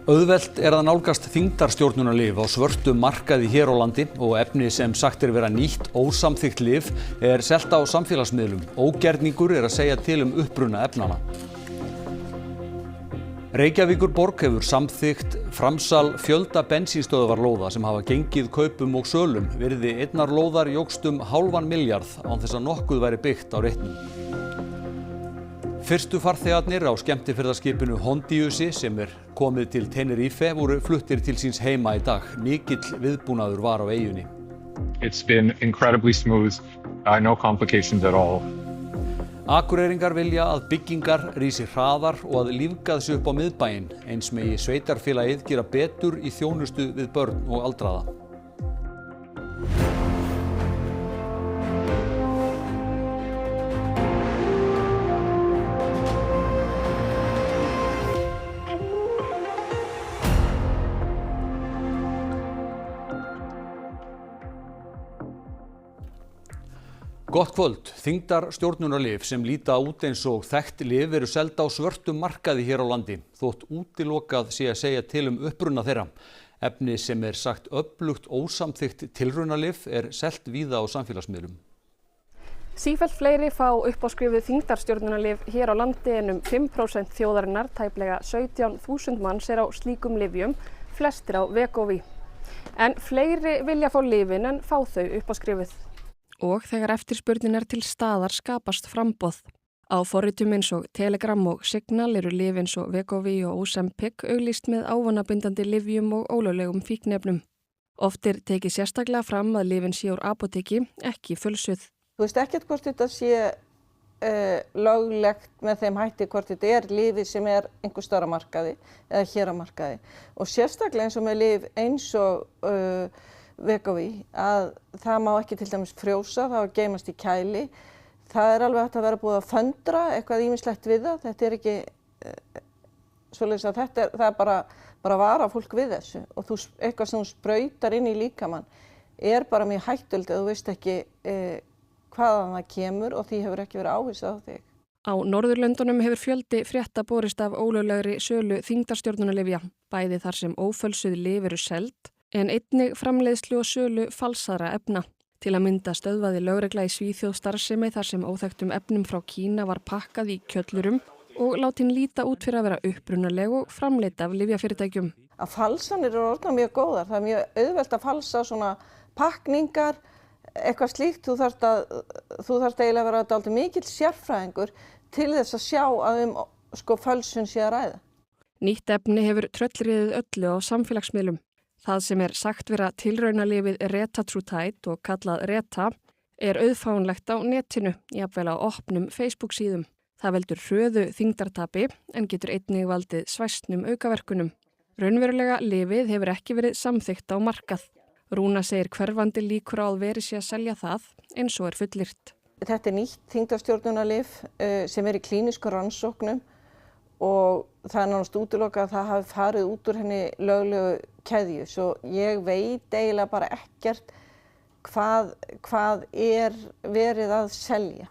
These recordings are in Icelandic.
Auðvelt að nálgast þyngdarstjórnunarlyf á svörtum markaði hér á landi og efni sem sagt vera nýtt ósamþykkt lyf selt á samfélagsmiðlum. Ógerningur að segja til uppruna efnanna. Reykjavíkurborg hefur samþykkt framsal fjölda bensínstöðvarlóða sem hafa gengið kaupum og sölum. Virði einnar lóðar jókst hálfan milljarð án þess að nokkuð væri byggt á reitnum. Fyrstu farþegarnir á skemmtiferðaskipinu Hondiusi sem komið til Tenerife voru fluttir til síns heima í dag. Mikill viðbúnaður var á eyjunni. It's been incredibly smooth, no complications at all. Akureyringar vilja að byggingar rísi hraðar og að lífgað sé upp á miðbæinn. Eins megi sveitarfélagið gera betur í þjónustu við börn og aldraða. Gott kvöld. Þyngdarstjórnunarlyf sem líta út eins og þekkt lyf eru seld á svörtum markaði hér á landi, þótt útilokað sé að segja til uppruna þeirra. Efni sem sagt öflugt ósamþykkt tilraunalyf selt víða á samfélagsmiðlum. Sífellt fleiri fá uppáskrifuð þyngdarstjórnunarlyf hér á landi en 5% þjóðarinnar, tæplega 17.000 manns á slíkum lyfjum, flestir á Wegovy. En fleiri vilja fá lyfin en fá þau uppáskrifuð. Og þegar eftirspurnin til staðar skapast framboð. Á forritum eins og Telegram og Signal eru lyf eins og Wegovy og Ozempic auglýst með ávanabindandi lyfjum og ólöglegum fíkniefnum. Oft tekið sérstaklega fram að lyfin sé úr apóteki, ekki fölsuð. Þú veist ekkert hvort þetta sé löglegt með þeim hætti hvort þetta lyfið sem einhver stóra markaði eða hér á markaði. Og sérstaklega eins og með lyf eins og Wegovy að það má ekki til dæmis frjósa, það á að geymast í kæli. Það alveg hægt að vera búið að föndra eitthvað ýmislegt við það. Þetta ekki svoleiðis að það bara vara fólk við þessu og eitthvað sem þú sprautar inn í líkamann bara mjög hættulegt að þú veist ekki hvaðan það kemur og því hefur ekki verið ávísað á þig. Á Norðurlöndunum hefur fjöldi frétta borist af ólöglegri sölu þyngdarstjórnunarlyfja, bæði þar sem ófölsuð lyf eru seld en einnig framleiðslu og sölu falsaðra efna. Til að mynda stöðvaði lögregla í Svíþjóð starfsemi þar sem óþekktum efnum frá Kína var pakkað í kjöllurum og látin líta út fyrir að vera upprunaleg og framleidd af lyfjafyrirtækjum. Að falsanir eru orðnar mjög góðar. Það mjög auðvelt að falsa svona pakkningar, eitthvað slíkt. Þú þarft eiginlega að vera dálítið mikill sérfræðingur til þess að sjá að fölsun sé að ræða. Nýtt efni hefur tröllriðið öllu á samfélagsmiðlum. Það sem sagt vera tilraunalyfið Retatrutide og kallað Reta auðfánlegt á netinu, jafnvel á opnum Facebook-síðum. Það veldur hröðu þyngdartapi en getur einnig valdið svæsnum aukaverkunum. Raunverulega lyfið hefur ekki verið samþykkt á markað. Rúna segir hverfandi líkur á að verið sé að selja það eins og fullyrt. Þetta nýtt þyngdarstjórnunarlyf sem í klínískum rannsóknum og það nánast útilokað að það hafi farið út úr henni löglegu keðju. Svo ég veit eiginlega bara ekkert hvað verið að selja.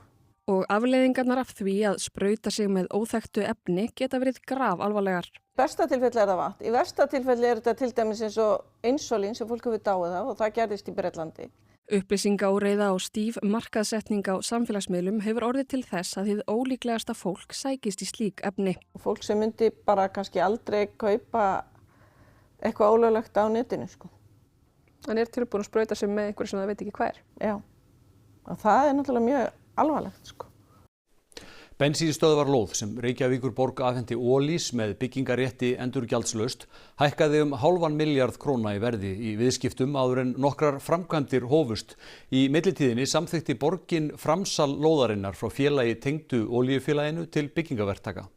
Og afleiðingarnar af því að sprauta sig með óþekktu efni geta verið grafalvarlegar. Í besta tilfelli það vatn. Í versta tilfelli þetta til dæmis eins og insúlín sem fólk hefur dáið af og það gerðist í Bretlandi. Upplýsingaóreiða og stíf markaðssetning á samfélagsmiðlum hefur orðið til þess að hið ólíklegasta fólk sækist í slík efni. Fólk sem myndi bara kannski aldrei kaupa eitthvað ólöglegt á netinu. En tilbúin að sprauta sig með einhverju sem það veit ekki hvað Já, og það náttúrulega mjög alvarlegt. Bensínstöðvarlóð sem Reykjavíkurborg afhenti Olís með byggingarétti endurgjaldslaust hækkaði hálfan milljarð króna í verði í viðskiptum áður en nokkrar framkvæmdir hófust. Í millitíðinni samþykkti borgin framsal lóðarinnar frá félagi tengdu olíufélaginu til byggingaverktaka.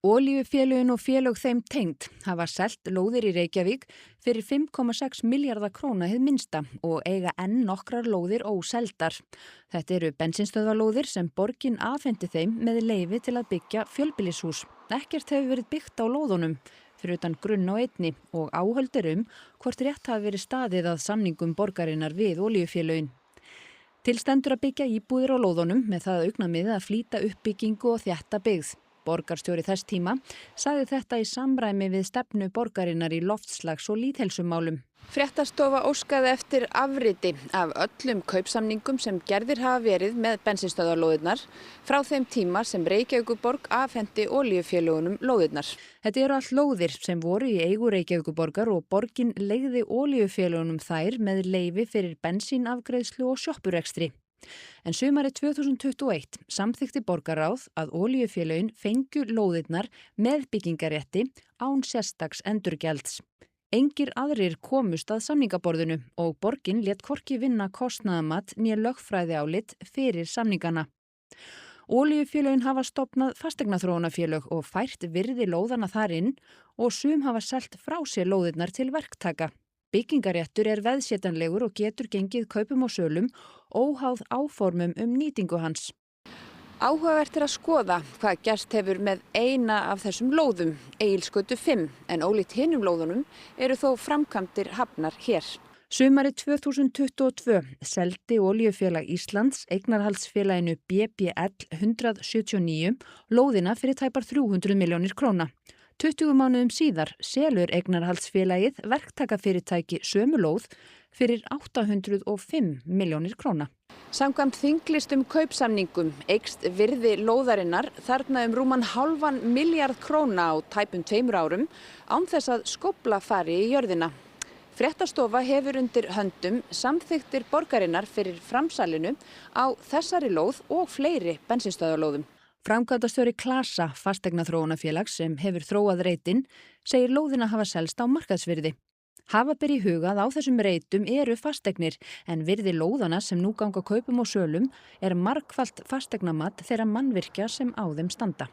Olíufélögin og félög þeim tengd hafa selt lóðir í Reykjavík fyrir 5,6 milljarða króna hið minnsta og eiga enn nokkrar lóðir óseldar. Þetta eru bensínstöðvarlóðir sem borgin afhenti þeim með leyfi til að byggja fjölbýlishús. Ekkert hefur verið byggt á lóðunum, fyrir utan grunn á einni og áhöld hvort rétt hafi verið staðið að samningum borgarinnar við olíufélögin. Til stendur að byggja íbúðir á lóðunum með það að augnamiði að flýta uppbyggingu og þétta byggð. Borgarstjóri þess tíma sagði þetta í samræmi við stefnu borgarinnar í loftslags- og lýðheilsumálum. Fréttastofa óskaði eftir afriti af öllum kaupsamningum sem gerðir hafa verið með bensínstöðvarlóðirnar frá þeim tíma sem Reykjavíkurborg afhenti olíufélögunum lóðirnar. Þetta eru allt lóðir sem voru í eigu Reykjavíkurborgar og borgin leigði olíufélögunum þær með leyfi fyrir bensínafgreiðslu og sjoppurekstri. En sumarið 2021 samþykkti borgarráð að olíufélögin fengju lóðirnar með byggingarétti án sérstaks endurgjalds. Engir aðrir komust að samningaborðinu og borgin lét hvorki vinna kostnaðarmat né lögfræðiálit fyrir samningana. Olíufélögin hafa stofnað fasteignaþróunarfélög og fært virði lóðana þar inn og sum hafa selt frá sér lóðirnar til verktaka. Byggingaréttur er veðsétanlegur og getur gengið kaupum og sölum óháð áformum nýtingu hans. Áhugavert er að skoða hvað gerst hefur með eina af þessum lóðum, Egilsgötu 5, en ólíkt hinum lóðunum eru þó framkvæmdir hafnar hér. Sumarið 2022 seldi Olíufélag Íslands eignarhaldsfélaginu BBL 179 lóðina fyrir tæpar 300 milljónir króna. 20 mánuðum síðar selur eignarhaldsfélagið verktakafyrirtæki sömu lóð fyrir 805 milljónir króna. Samkvæmt þinglistum kaupsamningum eykst virði lóðarinnar þarna rúman hálfan milljarð króna á tæpum 2 árum án þess að skófla fari í jörðina. Fréttastofa hefur undir höndum samþykktir borgarinnar fyrir framsalinu á þessari lóð og fleiri bensínstöðvarlóðum. Framkvæmdastjóri Klasa fasteignaþróunarfélags sem hefur þróað reitinn segir lóðina hafa selst á markaðsvirði. Hafa ber í huga að á þessum reitum eru fasteignir en virði lóðana sem nú ganga kaupum og sölum er margfalt fasteignamat þeirra mannvirkja sem á þeim standa.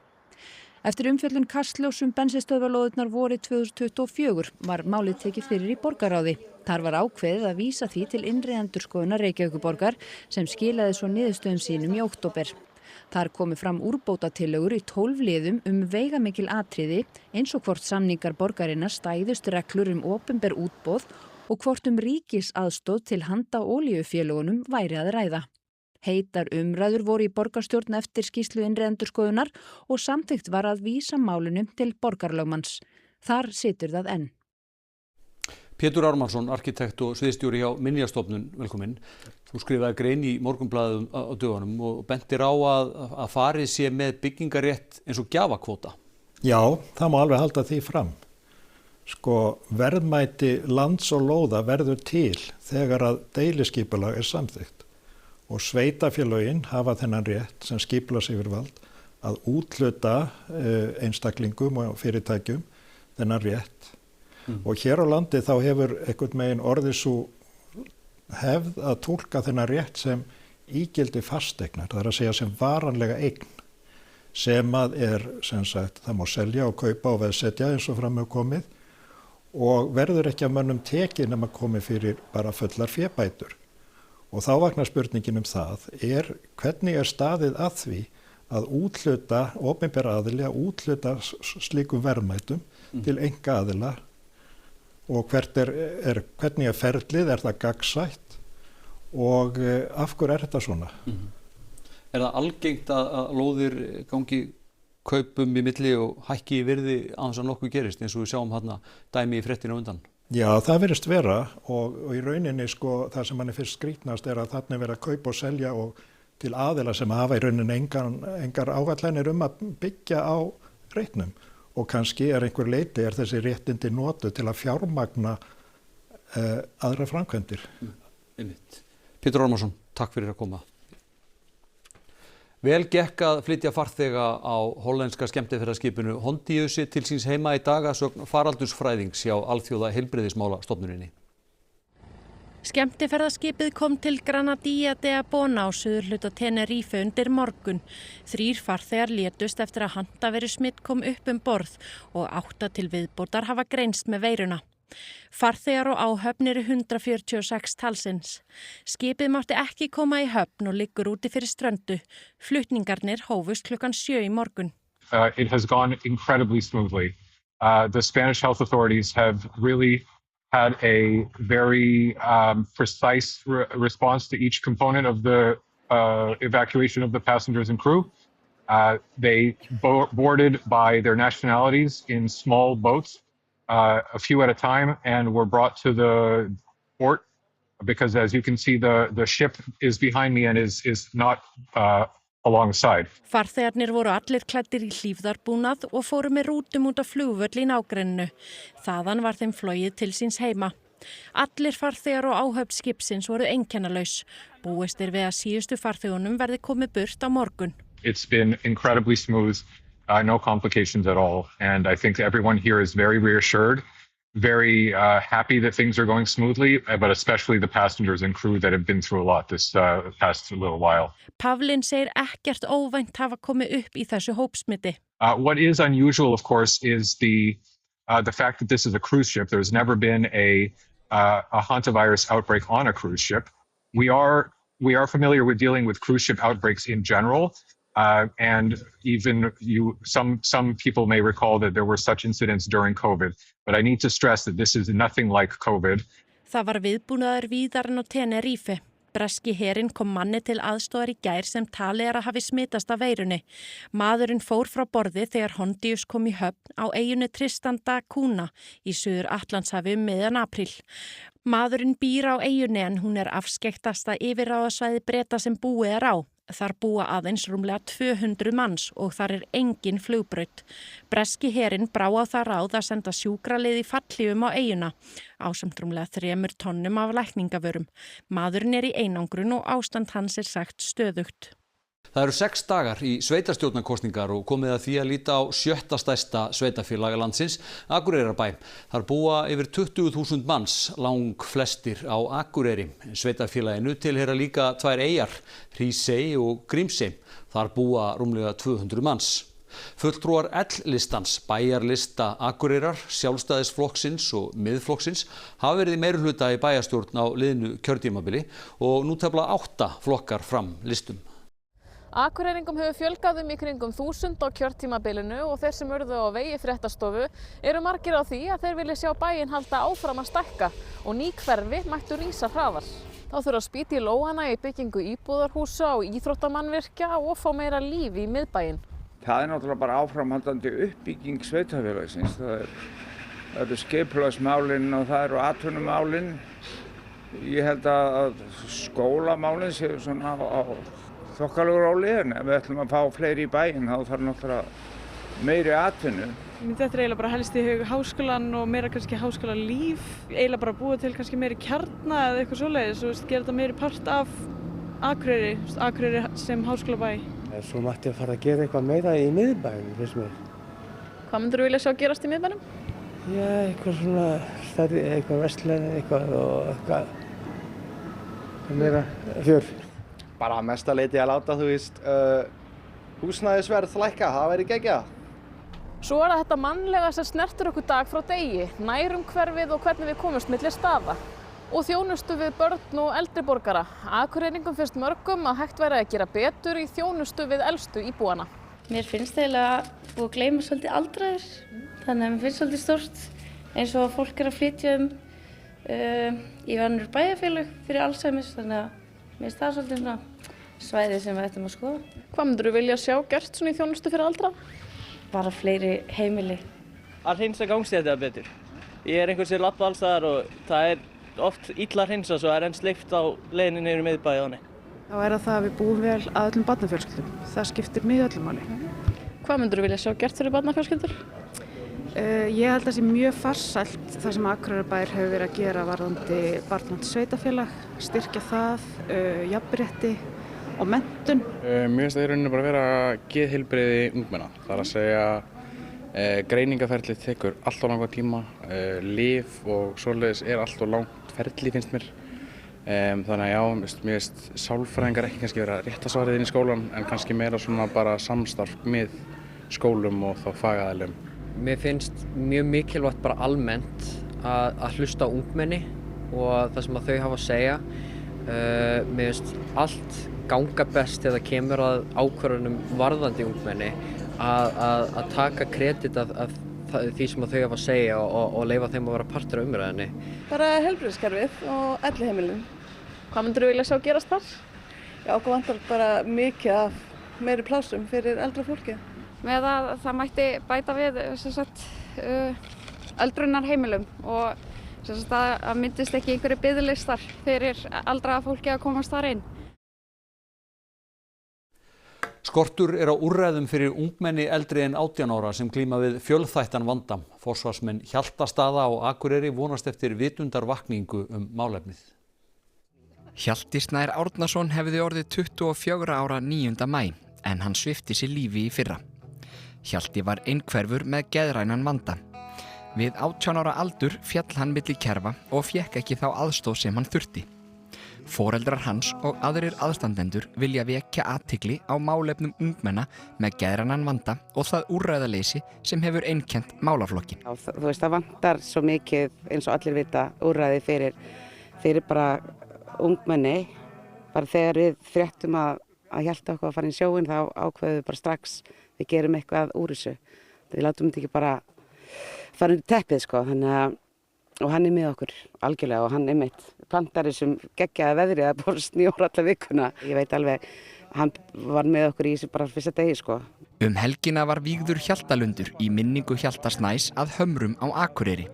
Eftir umfjöllun Kastljós bensínstöðvarlóðirnar vorið 2024 var málið tekið fyrir í borgarráði. Þar var ákveðið að vísa því til innri endurskoðunar Reykjavíkurborgar sem skilaði svo niðurstöðum sínum í október. Þar komu fram úrbótatillögur í 12 liðum veigamikil atriði eins og hvort samningar borgarinnar stæðust reglur opinber útboð og hvort ríkisaðstoð til handa olíufélögunum væri að ræða. Heitar umræður voru í borgarstjórn eftir skýrslu innri endurskoðunar og samþykkt var að vísa málinu til borgarlögmanns. Þar situr það enn. Pétur Ármannsson, arkitekt og sviðsstjóri hjá Minjastofnun, velkominn. Þú skrifaði grein í Morgunblaðið á dögunum og bentir á að farið sé með byggingarétt eins og gjafakvóta. Já, það má alveg halda því fram. Verðmæti lands og lóða verður til þegar að deiliskipulag er samþykkt og sveitafélögin hafa þennan rétt sem skipulagsyfirvald að úthluta einstaklingum og fyrirtækjum þennan rétt. Og hér á landi þá hefur einhvern veginn orðið svo hefð að túlka þennan rétt sem ígildi fasteignar, það er að segja sem varanlega eign, sem að sem sagt, það má selja og kaupa og veðsetja eins og fram hefur komið og verður ekki af mönnum tekið nema komið fyrir bara fullar fébætur. Og þá vaknar spurningin það hvernig staðið að því að úthluta, opinber aðili að úthluta slíkum verðmætum til einkaaðila og hvernig ferlið, það gagnsætt og af hverju þetta svona? Er það algengt að lóðir gangi kaupum í milli og hækki í virði án þess að nokkuð gerist eins og við sjáum hérna dæmi í fréttinni á undan? Já, það virðist vera og í rauninni það sem manni fyrst skrýtnast að þarna verið að kaupa og selja og til aðila sem hafa í rauninni engar áætlanir að byggja á reitnum. Og kannski einhver leyti þessi réttindi notuð til að fjármagna aðra framkvæmdir. Pétur Ármannsson, takk fyrir að koma. Vel gekk að flytja farþega á hollenska skemmtiferðaskipinu Hondiusi til síns heima í dag að sögn faraldursfræðings hjá Alþjóða heilbrigðismálastofnuninni. Skemmtiferðaskipið kom til Granadilla de Abona á suðurhluta Tenerife undir morgun. 3 farþegar létust eftir að handaverusmit kom upp borð og 8 til viðbótar hafa greinst með veiruna. Farþegar og áhöfn eru 146 talsins. Skipið mátti ekki koma í höfn og liggur úti fyrir ströndu. Flutningarnir hófust klukkan 7 í morgun. It has gone incredibly smoothly. The Spanish health authorities have really had a very precise response to each component of the evacuation of the passengers and crew. They boarded by their nationalities in small boats, a few at a time, and were brought to the port because, as you can see, the ship is behind me and is not alongside. Farþegarnir voru allir klæddir í hlífðarbúnað og fóru með rútum út á flugvöll í nágrenninu. Þaðan var þeim flogið til síns heima. Allir farþegar og áhöfn skipsins voru einkennalaus. Búist við að síðustu farþegunum verði komið burt á morgun. It's been incredibly smooth, no complications at all, and I think everyone here is very reassured, very happy that things are going smoothly, but especially the passengers and crew that have been through a lot this past little while. Pavlin segir ekkert óvænt hafa komið upp í þessu hópsmiti. What is unusual, of course, is the fact that this is a cruise ship. There's never been a hantavirus outbreak on a cruise ship. We are familiar with dealing with cruise ship outbreaks in general. And even some people may recall that there were such incidents during COVID, but I need to stress that this is nothing like COVID. Það var viðbúnaður víðar en á Tenerife. Breski herinn kom manni til aðstoðar í gær sem talið að hafi smitast af veirunni. Maðurinn fór frá borði þegar Hondius kom í höfn á eyjunni Tristan da Cunha í Suður Atlantshafi miðjan apríl. Maðurinn býr á eyjunni en hún er afskeiktasta yfirráðasvæði Breta sem búið er á. Þar búa aðeins rúmlega 200 manns og þar er engin flugbraut. Breski herinn brá á það ráð að senda sjúkralið í fallhlífum á eyjuna ásamt rúmlega 3 tonnum af lækningavörum. Maðurinn er í einangrun og ástand hans er sagt stöðugt. Það eru 6 dagar í sveitarstjórnarkosningar og komið að því að líta á 7. stærsta sveitarfélag landsins, Akureyrarbæ. Þar búa yfir 20.000 manns, lang flestir á Akureyri. Sveitarfélaginu tilheyra líka 2 eyjar, Hrísey og Grímsey. Þar búa rúmlega 200 manns. Fulltrúar L-listans, bæjarlista Akureyrar, Sjálfstæðisflokksins og Miðflokksins hafa verið í meirihluta í bæjarstjórn á liðnu kjörtímabili og nú tefla 8 flokkar fram listum. Akureyringum hefur fjölgað í kringum 1000 á kjörtímabilinu og þeir sem urðu á vegi fréttastofu eru margir á því að þeir vilja sjá bæinn halda áfram að stækka og ný hverfi mættu rísa hraðar. Þá þurfa að spýta í lófana í byggingu íbúðarhúsa og íþróttamannvirkja og fá meira líf í miðbæinn. Það er náttúrulega bara áframhaldandi uppbygging sveitarfélagsins. Það eru skipulagsmálin og það eru atvinnumálin. Ég held að skólamálin séu svona á þokkalegur róli, en ef við ætlum að fá fleiri í bæinn þá þarf náttúrulega meiri atvinnu. Þetta er eiginlega bara helst í hug háskólan og meira kannski háskólalíf, eiginlega bara búa til kannski meiri kjarna eða eitthvað svoleiðis og gera þetta meiri part af Akureyri sem háskólabæ. Svo mætti að fara að gera eitthvað meira í miðbænum, finnst mér. Hvað myndirðu vilja sjá gerast í miðbænum? Já, eitthvað svona stærri, eitthvað verslan eitthvað og eitthvað meira fjör. Bara mesta leiti að láta, húsnæðisverð lækka, það væri geggjað. Svo er það þetta mannlega sem snertir okkur dag frá degi, nærumhverfið og hvernig við komumst milli staða. Og þjónustu við börn og eldri borgara. Akureyringum finnst mörgum að hægt væri að gera betur í þjónustu við elstu íbúana. Mér finnst eiginlega búið að gleyma svolítið aldraðir, þannig að mér finnst svolítið stórt eins og að fólk er að flytja í önnur bæjarfélög fyrir Alzheimer's, þannig að mér finnst það svolítið svona svæði sem við ættum að skoða. Hvað myndirðu vilja sjá gert svona í þjónustu fyrir aldraða? Bara fleiri heimili. Að hreinsa gangstéttina betur. Ég er einhvers sem labba alls staðar og það er oft illa að hreinsa svo það er enn sleipt á leiðinni niður í miðbæ á henni. Þá er það að við búum vel að öllum barnafjölskyldum. Það skiptir mig öllu máli. Hvað myndirðu vilja sjá gert fyrir barnafjölskyldur? Ég held að það sé mjög farsælt það sem Akureyrarbær hefur verið að gera varðandi barnvænt sveitarfélag, styrkja það, jafnrétti og menntun. Mér finnst það í rauninni bara að vera geðheilbrigði ungmenna. Það er að segja greiningaferlið tekur allt of langa tíma, lyf og svoleiðis er allt of langt ferli finnst mér. Þannig að já, mér finnst sálfræðingar ekki kannski vera rétta svarið inn í skólan en kannski meira svona bara samstarf með skólum og þá fagaðilum. Mér finnst mjög mikilvægt bara almennt að hlusta á ungmenni og það sem að þau hafa að segja. Mér finnst allt ganga best þegar það kemur að ákvörðunum varðandi ungmenni að taka kredit af því sem þau hafa að segja og leyfa þeim að vera partur af umræðinni. Bara heilbrigðiskerfið og elliheimilin. Hvað myndirðu vilja sjá gerast þar? Já, okkur vantar bara mikið af meiri plásum fyrir eldra fólki. Með að það mætti bæta við öldrunarheimilum og að myndist ekki einhverju biðlistar fyrir aldraða fólki að komast þar inn. Skortur á úrræðum fyrir ungmenni eldri en 18 ára sem glíma við fjölþættan vanda. Forsvarsmenn Hjaltastaða og Akureyri vonast eftir vitundarvakningu málefnið. Hjalti Snær Árnason hefði orðið 24 ára 9. maí en hann svipti sig lífi í fyrra. Hjalti var einhverfur með geðrænan vanda. Við 18 ára aldur féll hann milli kerfa og fékk ekki þá aðstoð sem hann þurfti. Foreldrar hans og aðrir aðstandendur vilja vekja athygli á málefnum ungmenna með geðrænan vanda og það úrræðaleysi sem hefur einkennt málaflokkin. Þú veist, það vantar svo mikið, eins og allir vita, úrræði fyrir bara ungmenni. Bara þegar við fréttum að Hjalti okkur að fara í sjóinn þá ákveðum við bara strax við gerum eitthvað úr þessu. Við látum þetta ekki bara fara undir teppið sko, og hann með okkur algjörlega og hann einmitt plantar þessum geggjaða veðri að bara snjóra alla vikuna. Ég veit alveg, hann var með okkur í þessu bara fyrsta degi sko. Helgina var vígður Hjaltalundur í minningu Hjalta Snæs að Hömrum á Akureyri.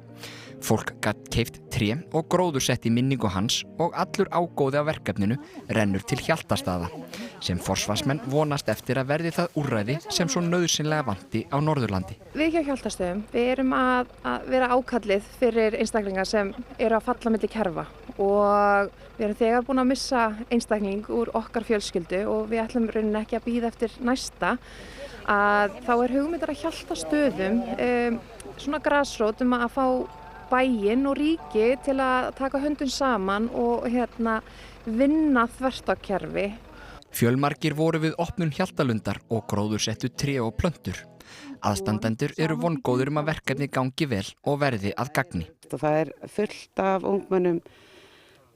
Fólk gat keypt tré og gróðursett í minningu hans og allur ágóði á verkefninu rennur til Hjaltastaða sem forsvarsmenn vonast eftir að verði það úrræði sem svo nauðsynlega vanti á Norðurlandi. Við hjá Hjaltastöðum, við erum að vera ákallið fyrir einstaklingar sem eru að falla milli kerfa og við erum þegar búin að missa einstakling úr okkar fjölskyldu og við ætlum rauninni ekki að bíða eftir næsta að þá hugmyndar að Hjaltastöðum svona grasrót að fá bæinn og ríki til að taka höndum saman og vinna þvert á kerfi. Fjölmargir voru við opnun Hjaltalundar og gróðursettu tré og plöntur. Aðstandendur eru vongóðir að verkefni gangi vel og verði að gagni. Það fullt af ungmennum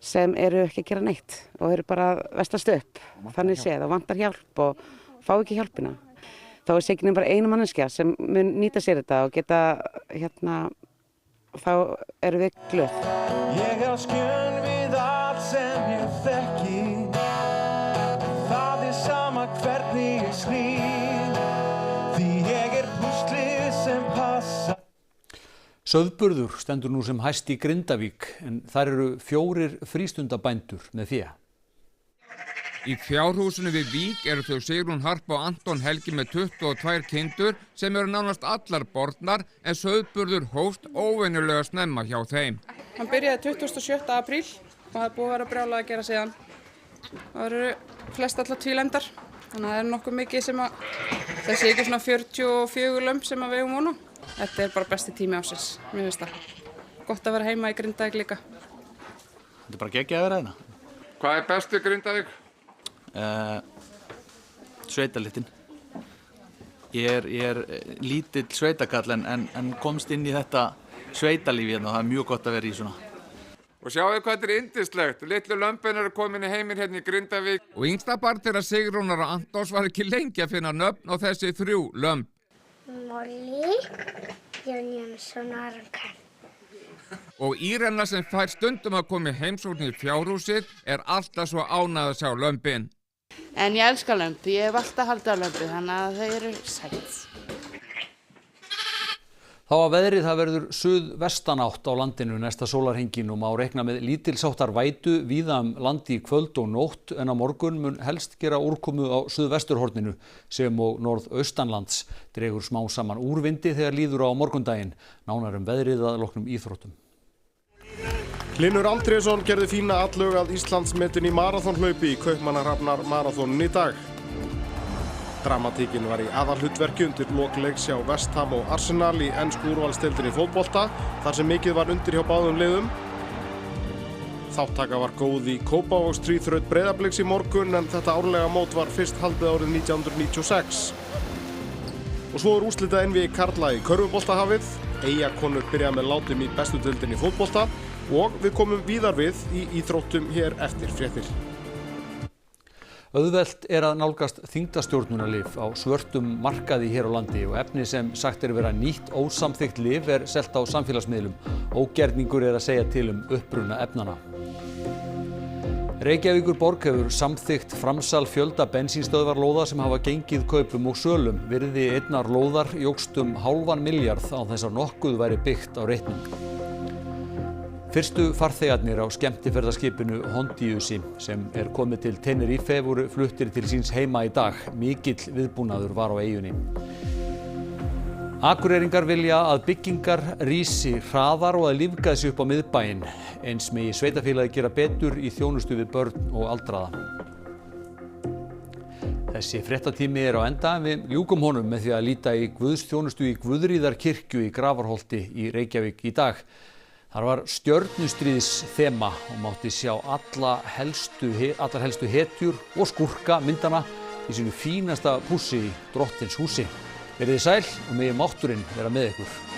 sem eru ekki að gera neitt og eru bara að vestast upp. Þannig séð og vantar hjálp og fá ekki hjálpina. Þá segnin bara einu manneskja sem mun nýta sér þetta og geta þá erum við glöð. Ég á skjön við allt sem ég þekki. Það sama hvernig ég sný. Því ég púslið sem passa. Sauðburður stendur nú sem hæst í Grindavík en þar eru 4 frístundabændur með fé. Í fjárhúsinu við Vík eru þau Sigrún Harpa og Anton Helgi með 22 kindur sem eru nánast allar bornar en sauðburður hófst óvenjulega snemma hjá þeim. Hann byrjaði 27. apríl og það búið að vera brjálað að gera síðan. Það eru flest allar tvílemdar, þannig að það nokkuð mikið sem að þessi ekki svona 44 lömb sem að við eigum vona. Þetta bara besti tími ásins, mér finnst það. Gott að vera heima í Grindavík líka. Þetta bara geggja að vera hérna. Hvað best við Grindavík? Sveitalitin. Ég er lítill sveitakall en komst inn í þetta sveitalífi hérna og það er mjög gott að vera í svona. Og sjáu hvað þetta yndislegt. Litlu lömbin eru komin í heiminn hérna í Grindavík. Og yngsta barn þeirra Sigrúnar og Antons var ekki lengi að finna nöfn á þessi 3 lömb. Molly, Jón Jónsson og Aron Kahn. Og Írena sem fær stundum að koma í heimsókn í fjárhúsið alltaf svo ánægð að sjá lömbin. En ég elska lömb, ég hef alltaf haldið á lömbi, þannig að þau eru sætt. Þá að veðrið það verður suðvestanátt á landinu næsta sólarhringinn og má reikna með lítilsháttar vætu víða land í kvöld og nótt en á morgun mun helst gera úrkomu á suðvesturhorninu sem og norðaustanlands. Dregur smá saman úrvindi þegar líður á morgundaginn. Nánar veðrið að loknum íþróttum. Hlynur Andrésson gerði fína atlög að Íslandsmetin í maraþonhlaupi í Kaupmannahafnar maraþoninu í dag. Dramatíkin var í aðalhlutverki undir lokleiks hjá West Ham og Arsenal í ensku úrvalsdeildinni í fótbolta, þar sem mikið var undir hjá báðum liðum. Þáttaka var góð í Kópavogstríþraut Breiðabliks í morgun en þetta árlega mót var fyrst haldið árið 1996. Og svo úrslitað einvígi karla í körfuboltahafið. Eyjakonur byrja með látum í bestu deildinni í fótbolta og við komum víðar við í íþróttum hér eftir fréttir. Auðvelt að nálgast þyngdarstjórnunarlyf á svörtum markaði hér á landi og efni sem sagt vera nýtt ósamþykkt lyf selt á samfélagsmiðlum. Ógerningur að segja til uppruna efnanna. Reykjavíkurborg hefur samþykkt framsal fjölda bensínstöðvarlóða sem hafa gengið kaupum og sölum. Virði einnar lóðar jókst 0,5 milljarð án þess að nokkuð væri byggt á reitnum. Fyrstu farþegarnir á skemmtiferðaskipinu Hondiusi sem komið til Tenerife voru fluttir til síns heima í dag. Mikill viðbúnaður var á eyjunni. Akureyringar vilja að byggingar rísi hraðar og að lífga sig upp á miðbæinn. Eins megi sveitarfélagið gera betur í þjónustu við börn og aldraða. Þessi fréttatími á enda en við ljúkum honum með því að líta í guðsþjónustu í Guðríðarkirkju í Grafarholti í Reykjavík í dag. Þar var stjörnustríðsþema og mátti sjá allar helstu hetjur og skúrka myndana í sínu fínasta pússi í Drottins húsi. Verið sæl og megi mátturinn vera með ykkur.